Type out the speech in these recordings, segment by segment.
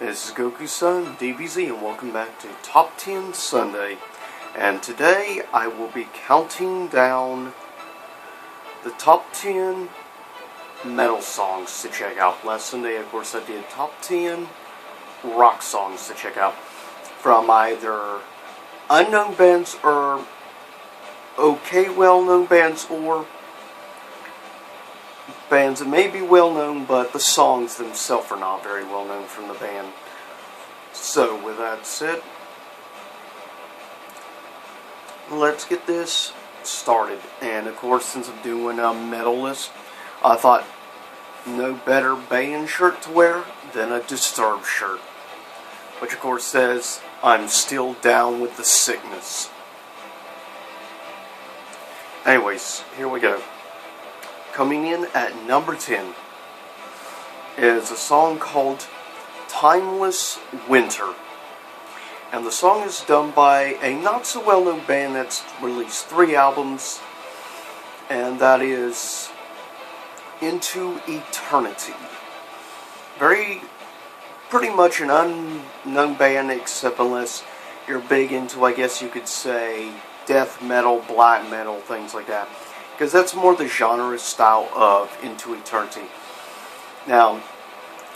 This is Goku-san, DBZ, and welcome back to Top 10 Sunday. And today I will be counting down the top 10 metal songs to check out. Last Sunday, of course, I did top 10 rock songs to check out from either unknown bands or okay well-known bands, or bands that may be well-known, but the songs themselves are not very well-known from the band. So, with that said, let's get this started. And, of course, since I'm doing a metal list, I thought no better band shirt to wear than a Disturbed shirt. Which, of course, says, I'm still down with the sickness. Anyways, here we go. Coming in at number 10 is a song called Timeless Winter. And the song is done by a not so well known band that's released 3 albums, and that is Into Eternity. Pretty much an unknown band, except unless you're big into, I guess you could say, death metal, black metal, things like that. Because that's more the genre style of Into Eternity. Now,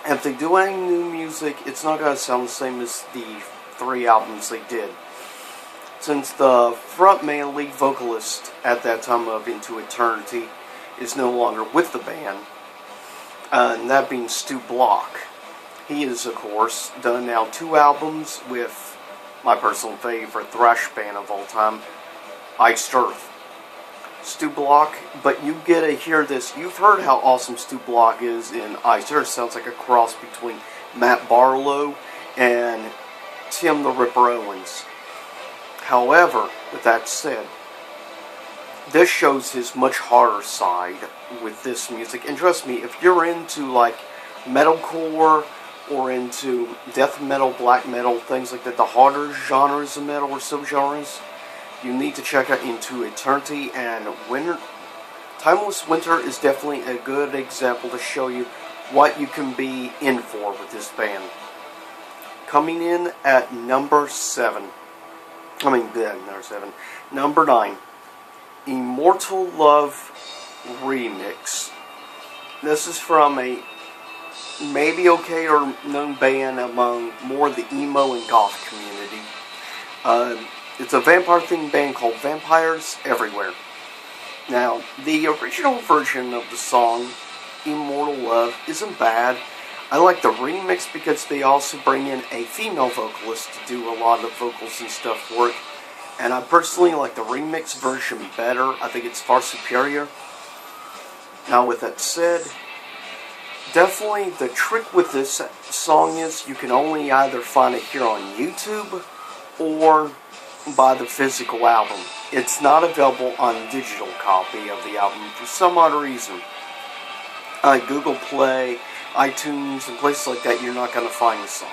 if they do any new music, it's not going to sound the same as the 3 albums they did. Since the frontman, lead vocalist at that time of Into Eternity is no longer with the band, and that being Stu Block. He is, of course, done now 2 albums with my personal favorite thrash band of all time, Iced Earth. Stu Block, but you get to hear this. You've heard how awesome Stu Block is in Iced Earth. Sounds like a cross between Matt Barlow and Tim the Ripper Owens. However, with that said, this shows his much harder side with this music. And trust me, if you're into like metalcore or into death metal, black metal, things like that, the harder genres of metal or subgenres, you need to check out Into Eternity, and Timeless Winter is definitely a good example to show you what you can be in for with this band. Coming in at number 9, Immortal Love Remix. This is from a maybe okay or known band among more the emo and goth community. It's a vampire-themed band called Vampires Everywhere. Now, the original version of the song, Immortal Love, isn't bad. I like the remix because they also bring in a female vocalist to do a lot of the vocals and stuff work. And I personally like the remix version better. I think it's far superior. Now, with that said, definitely the trick with this song is you can only either find it here on YouTube or buy the physical album. It's not available on digital copy of the album for some odd reason. Google Play, iTunes, and places like that, you're not going to find the song.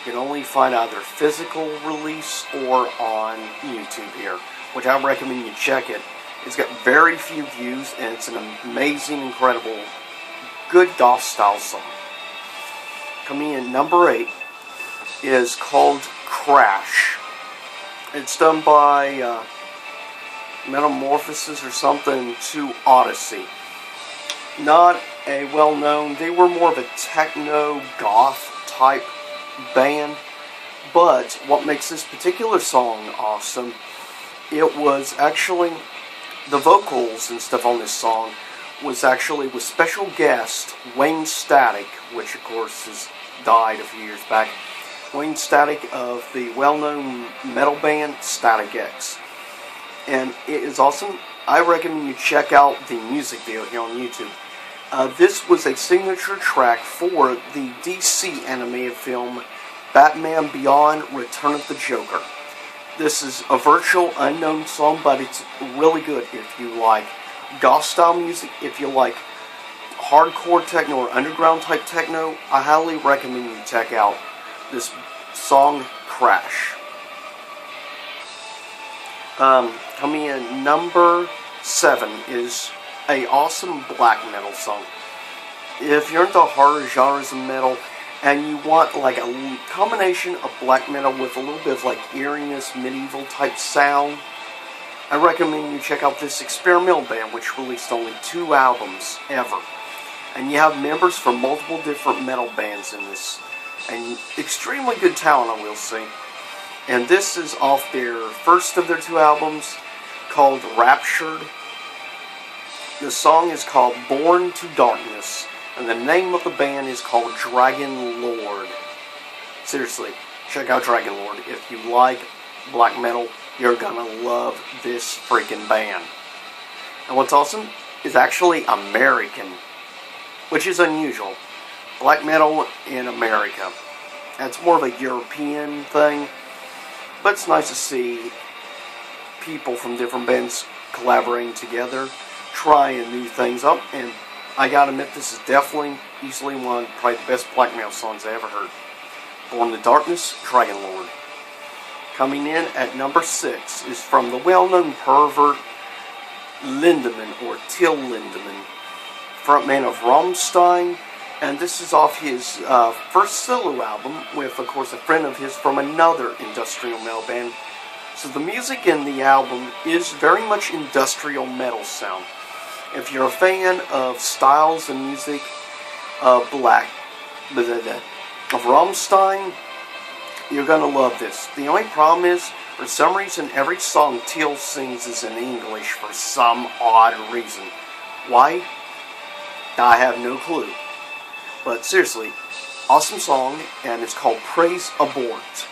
You can only find either physical release or on YouTube here, which I recommend you check it. It's got very few views, and it's an amazing, incredible, good goth style song. Coming in number 8 is called Crash. It's done by Metamorphosis or something to Odyssey. Not a well-known, they were more of a techno-goth type band, but what makes this particular song awesome, it was actually, the vocals and stuff on this song was actually with special guest Wayne Static, which of course has died a few years back. Wayne Static of the well-known metal band Static X. And it is awesome. I recommend you check out the music video here on YouTube. This was a signature track for the DC animated film Batman Beyond: Return of the Joker. This is a virtual unknown song, but it's really good if you like goth style music, if you like hardcore techno or underground type techno. I highly recommend you check out this song, Crash. Coming in number 7 is a awesome black metal song. If you're into harder genres of metal, and you want like a combination of black metal with a little bit of like eeriness, medieval type sound, I recommend you check out this experimental band, which released only 2 albums ever. And you have members from multiple different metal bands in this, and extremely good talent, I will say. And this is off their first of their 2 albums, called Raptured. The song is called Born to Darkness, and the name of the band is called Dragon Lord. Seriously, check out Dragon Lord. If you like black metal, you're gonna love this freaking band. And what's awesome is actually American, which is unusual. Black metal in America. That's more of a European thing, but it's nice to see people from different bands collaborating together, trying new things up, and I gotta admit, this is definitely, easily one, probably the best black metal songs I ever heard. Born to Darkness, Dragon Lord. Coming in at number 6 is from the well-known pervert Lindemann, or Till Lindemann, frontman of Rammstein, and this is off his first solo album with, of course, a friend of his from another industrial metal band. So the music in the album is very much industrial metal sound. If you're a fan of styles and music of Rammstein, you're gonna love this. The only problem is, for some reason, every song Till sings is in English for some odd reason. Why? I have no clue. But seriously, awesome song, and it's called Praise Abort.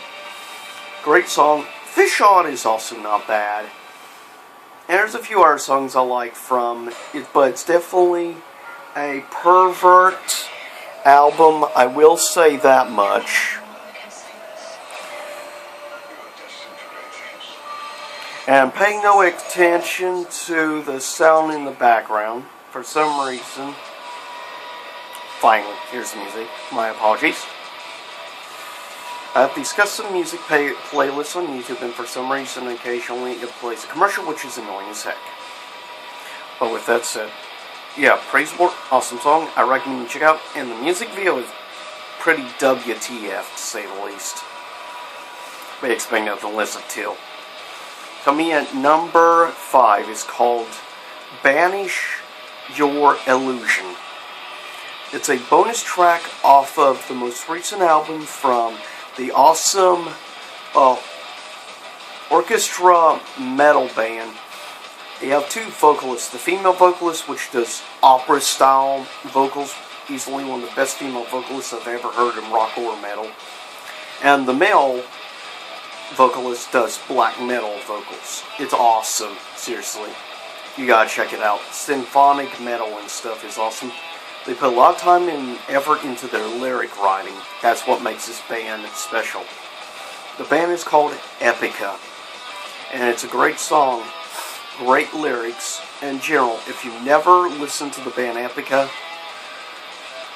Great song. Fish On is also not bad. And there's a few other songs I like from it, but it's definitely a pervert album, I will say that much. And paying no attention to the sound in the background for some reason. Finally, here's the music. My apologies. I've discussed some music playlists on YouTube, and for some reason, occasionally it plays a commercial, which is annoying as heck. But with that said, yeah, Praise Abort, awesome song. I recommend you check out, and the music video is pretty WTF, to say the least. But expect nothing less of Till. Coming in at number 5 is called Banish Your Illusion. It's a bonus track off of the most recent album from the awesome orchestra metal band. You have 2 vocalists. The female vocalist, which does opera-style vocals, easily one of the best female vocalists I've ever heard in rock or metal. And the male vocalist does black metal vocals. It's awesome, seriously. You gotta check it out. Symphonic metal and stuff is awesome. They put a lot of time and effort into their lyric writing. That's what makes this band special. The band is called Epica, and it's a great song, great lyrics. In general, if you've never listened to the band Epica,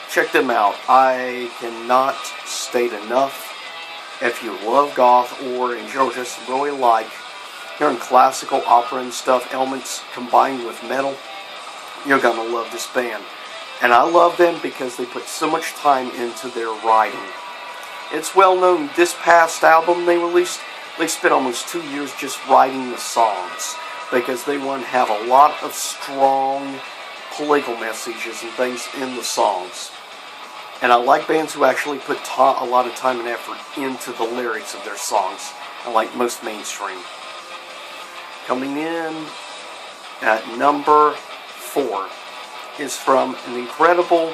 check them out. I cannot state enough. If you love goth or in general just really like hearing classical opera and stuff, elements combined with metal, you're gonna love this band. And I love them because they put so much time into their writing. It's well known, this past album they released, they spent almost 2 years just writing the songs, because they want to have a lot of strong political messages and things in the songs. And I like bands who actually put a lot of time and effort into the lyrics of their songs, unlike most mainstream. Coming in at number 4 is from an incredible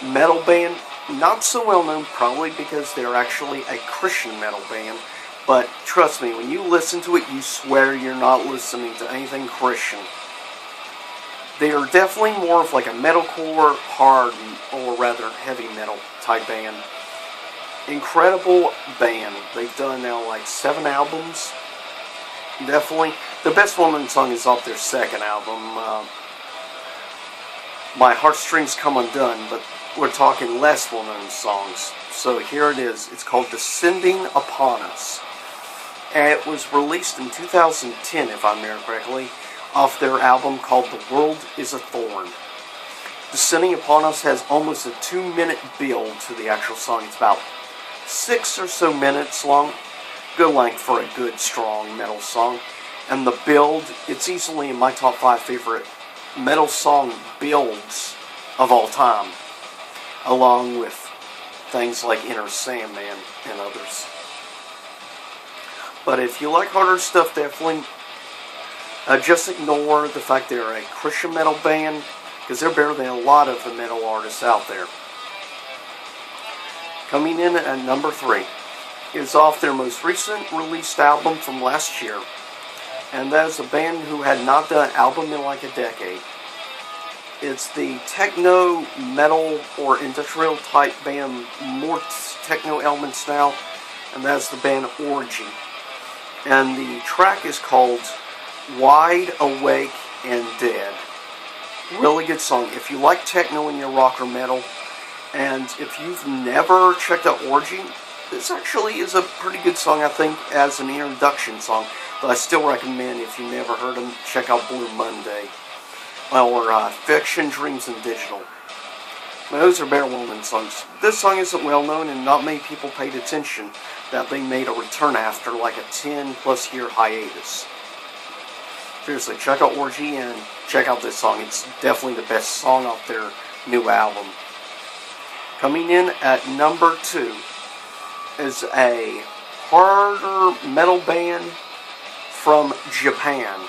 metal band, not so well known probably because they're actually a Christian metal band, but trust me, when you listen to it, you swear you're not listening to anything Christian. They are definitely more of like a metalcore, hard, or rather heavy metal type band. Incredible band. They've done now like 7 albums. Definitely. The best well-known song is off their second album, My Heartstrings Come Undone, but we're talking less well-known songs. So here it is. It's called Descending Upon Us. And it was released in 2010, if I remember correctly, off their album called The World is a Thorn. Descending Upon Us has almost a 2-minute build to the actual song. It's about 6 or so minutes long. Good length for a good, strong metal song. And the build, it's easily in my top 5 favorite metal song builds of all time, along with things like Enter Sandman and others. But if you like harder stuff, definitely just ignore the fact they're a Christian metal band, because they're better than a lot of the metal artists out there. Coming in at number 3 is off their most recent released album from last year, and that is a band who had not done an album in like a decade. It's the techno, metal, or industrial type band, more techno elements now, and that's the band Orgy. And the track is called Wide Awake and Dead. Really good song. If you like techno and your rock or metal, and if you've never checked out Orgy, this actually is a pretty good song, I think, as an introduction song. But I still recommend, if you never heard them, check out Blue Monday. Or Fiction, Dreams, and Digital. Those are better well-known songs. This song isn't well-known, and not many people paid attention that they made a return after like a 10-plus year hiatus. Seriously, check out Orgy and check out this song. It's definitely the best song off their new album. Coming in at number 2 is a harder metal band from Japan.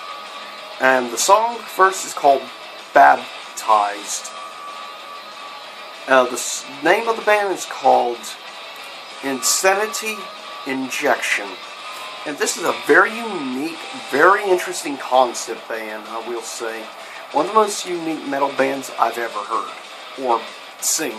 And the song first is called Baptized. The name of the band is called Insanity Injection. And this is a very unique, very interesting concept band, I will say. One of the most unique metal bands I've ever heard or seen.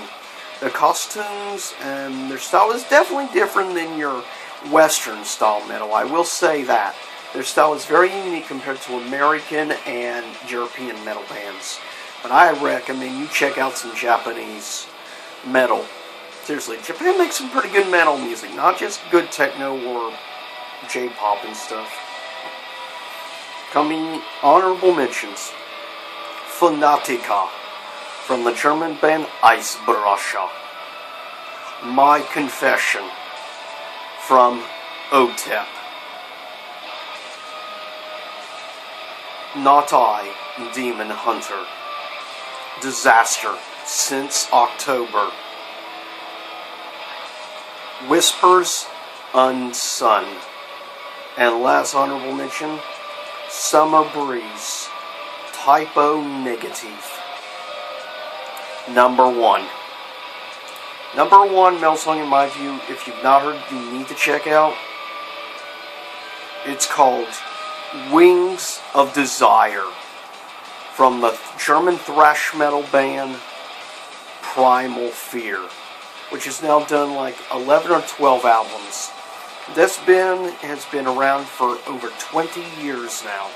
Their costumes and their style is definitely different than your Western style metal, I will say that. Their style is very unique compared to American and European metal bands. But I recommend you check out some Japanese metal. Seriously, Japan makes some pretty good metal music, not just good techno or J-pop and stuff. Coming honorable mentions. Fanatica from the German band Icebrecher. My Confession from OTEP. Not I, Demon Hunter. Disaster since October. Whispers Unsun. And last honorable mention, Summer Breeze. Typo Negative. Number 1. Number 1 metal song in my view, if you've not heard, you need to check out. It's called Wings of Desire from the German thrash metal band Primal Fear, which has now done like 11 or 12 albums. This band has been around for over 20 years now,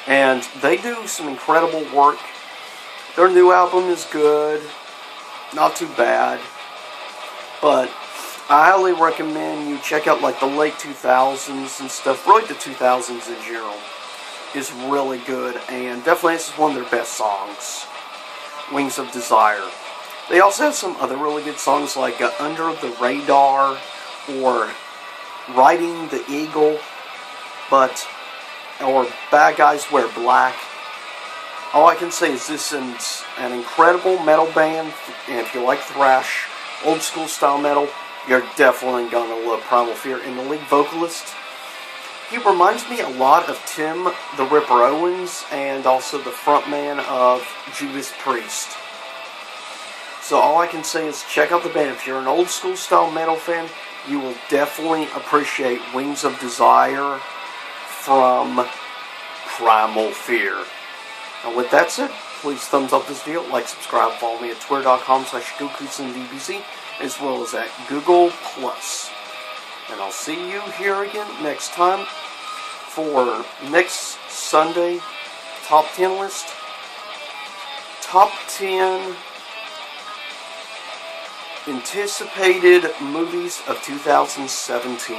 and they do some incredible work. Their new album is good, not too bad, but I highly recommend you check out like the late 2000s and stuff. Really the 2000s in general is really good, and definitely this is one of their best songs. Wings of Desire. They also have some other really good songs like Under the Radar or Riding the Eagle, or Bad Guys Wear Black. All I can say is this is an incredible metal band, and if you like thrash, old school style metal, you're definitely going to love Primal Fear. And the lead vocalist, he reminds me a lot of Tim the Ripper Owens and also the frontman of Judas Priest. So all I can say is check out the band. If you're an old school style metal fan, you will definitely appreciate Wings of Desire from Primal Fear. And with that said, please thumbs up this video, like, subscribe, follow me at twitter.com/GokusenDBZ, as well as at Google+. And I'll see you here again next time for next Sunday top 10 list. Top 10 anticipated movies of 2017.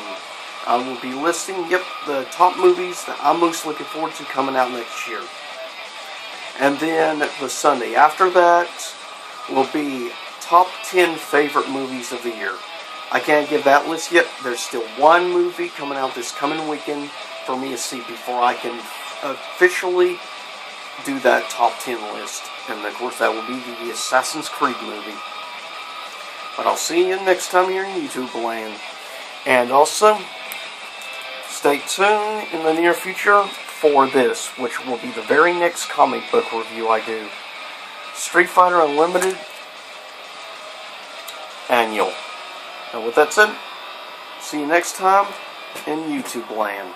I will be listing, the top movies that I'm most looking forward to coming out next year. And then the Sunday after that will be top 10 favorite movies of the year. I can't give that list yet. There's still one movie coming out this coming weekend for me to see before I can officially do that top 10 list. And of course that will be the Assassin's Creed movie. But I'll see you next time here in YouTube land. And also, stay tuned in the near future for this, which will be the very next comic book review I do. Street Fighter Unlimited Annual. And with that said, see you next time in YouTube land.